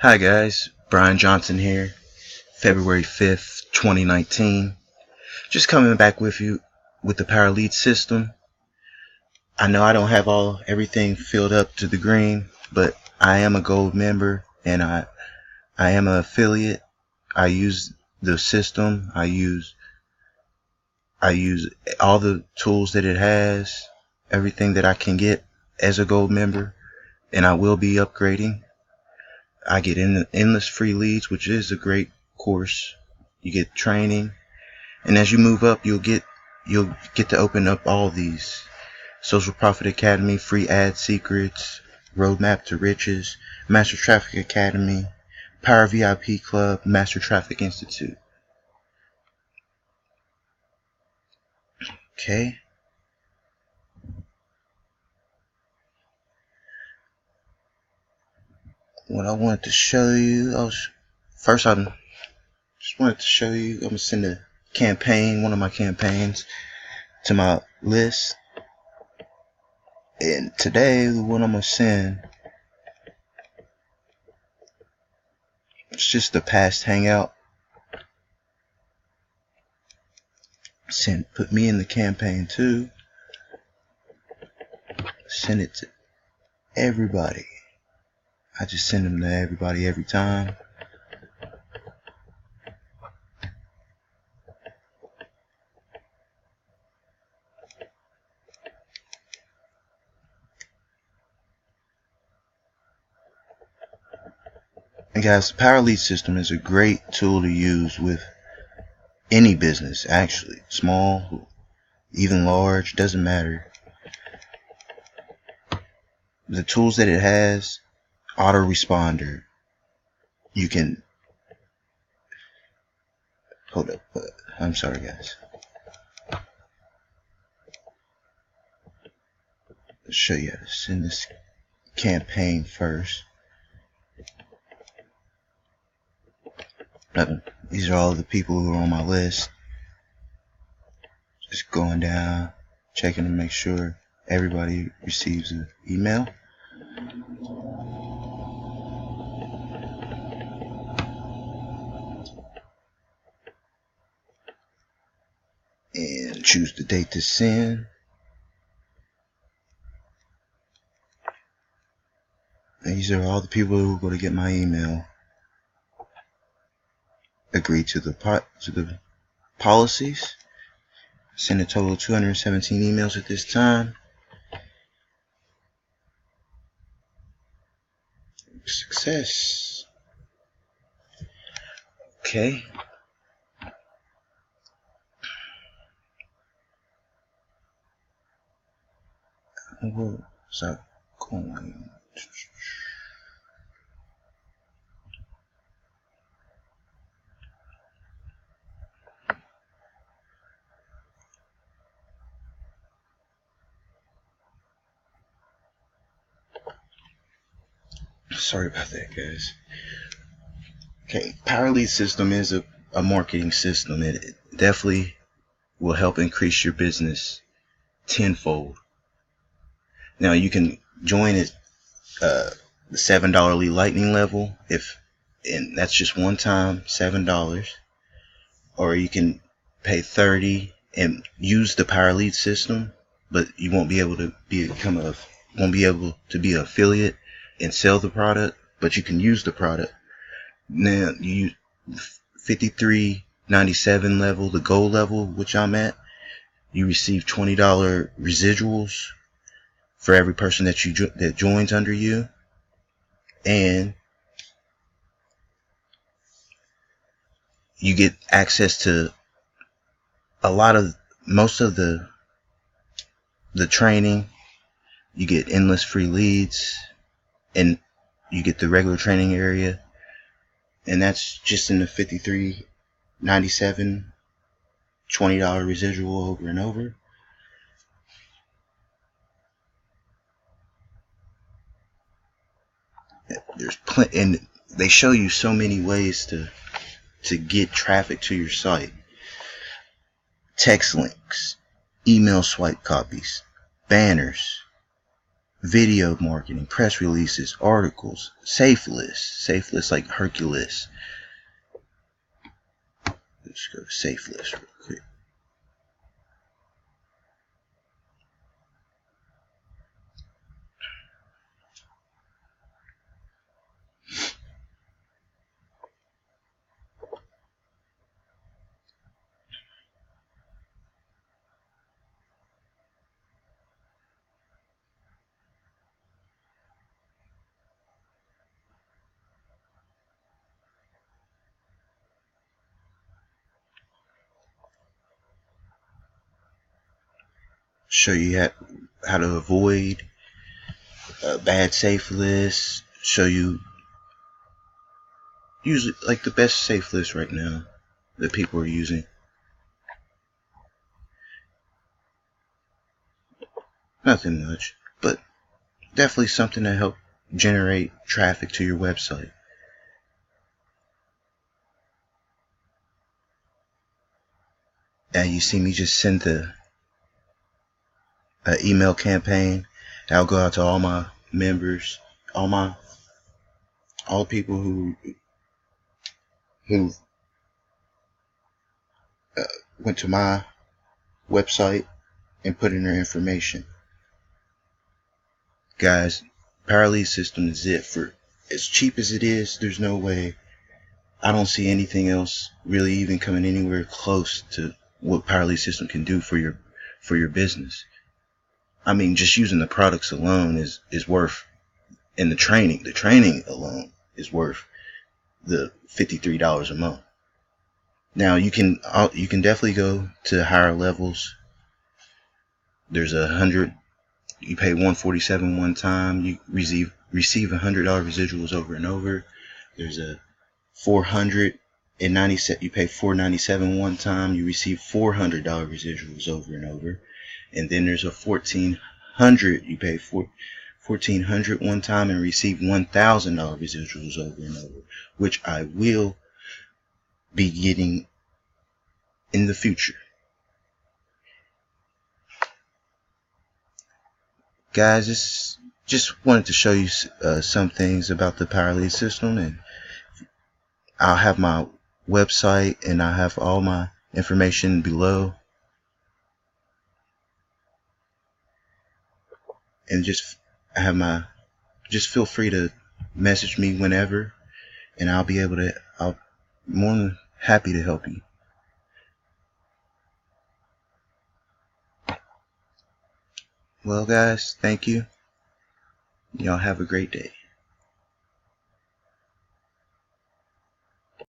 Hi guys, Brian Johnson here, February 5th, 2019. Just coming back with you with the Power Lead system. I know I don't have everything filled up to the green, but I am a gold member and I am an affiliate. I use the system. I use all the tools that it has, everything that I can get as a gold member, and I will be upgrading. I get endless free leads, which is a great course. You get training, and as you move up, you'll get to open up all these: Social Profit Academy, free ad secrets, Roadmap to Riches, Master Traffic Academy, Power VIP Club, Master Traffic Institute. Okay. What I wanted to show you, I just wanted to show you. I'm gonna send a campaign, one of my campaigns, to my list. And today, what I'm gonna send, it's just a past hangout. Put me in the campaign too. Send it to everybody. I just send them to everybody every time. And guys, the Power Lead system is a great tool to use with any business, actually. Small, even large, doesn't matter. The tools that it has: autoresponder. You can hold up. I'm sorry, guys. I'll show you how to send this campaign first. These are all the people who are on my list. Just going down, checking to make sure everybody receives an email. And choose the date to send. And these are all the people who are going to get my email. Agree to the policies. Send a total of 217 emails at this time. Success. Okay. What's that going? Sorry about that, guys. Okay, Power Lead system is a marketing system. It definitely will help increase your business tenfold. Now you can join it the $7 Lead Lightning level, and that's just one time, $7, or you can pay $30 and use the Power Lead system, but you won't be able to be an affiliate and sell the product, but you can use the product. Now you $53.97 level, the gold level, which I'm at, you receive $20 residuals for every person that joins under you, and you get access to most of the training. You get endless free leads, and you get the regular training area, and that's just in the $53.97 $20 residual over and over. There's plenty, and they show you so many ways to get traffic to your site: text links, email swipe copies, banners, video marketing, press releases, articles, safe lists like Hercules. Let's go to safe list real quick. Show you how to avoid bad safe lists. Show you usually like the best safe list right now that people are using. Nothing much, but definitely something to help generate traffic to your website. And you see me just send the email campaign. I'll go out to all my members, all people who went to my website and put in their information. Guys, Powerlead system is it. For as cheap as it is, there's no way. I don't see anything else really even coming anywhere close to what Powerlead system can do for your business. I mean, just using the products alone is worth, and the training alone is worth the $53 a month. Now you can definitely go to higher levels. There's 100. You pay $147 one time. You receive $100 residuals over and over. There's a 497. You pay $497 one time. You receive $400 residuals over and over. And then there's a 1,400. You pay $1,400 one time and receive $1,000 residuals over and over, which I will be getting in the future. Guys, just wanted to show you some things about the Powerlead system, and I'll have my website and I'll have all my information below. And just feel free to message me whenever, and I'll more than happy to help you. Well, guys, thank you. Y'all have a great day.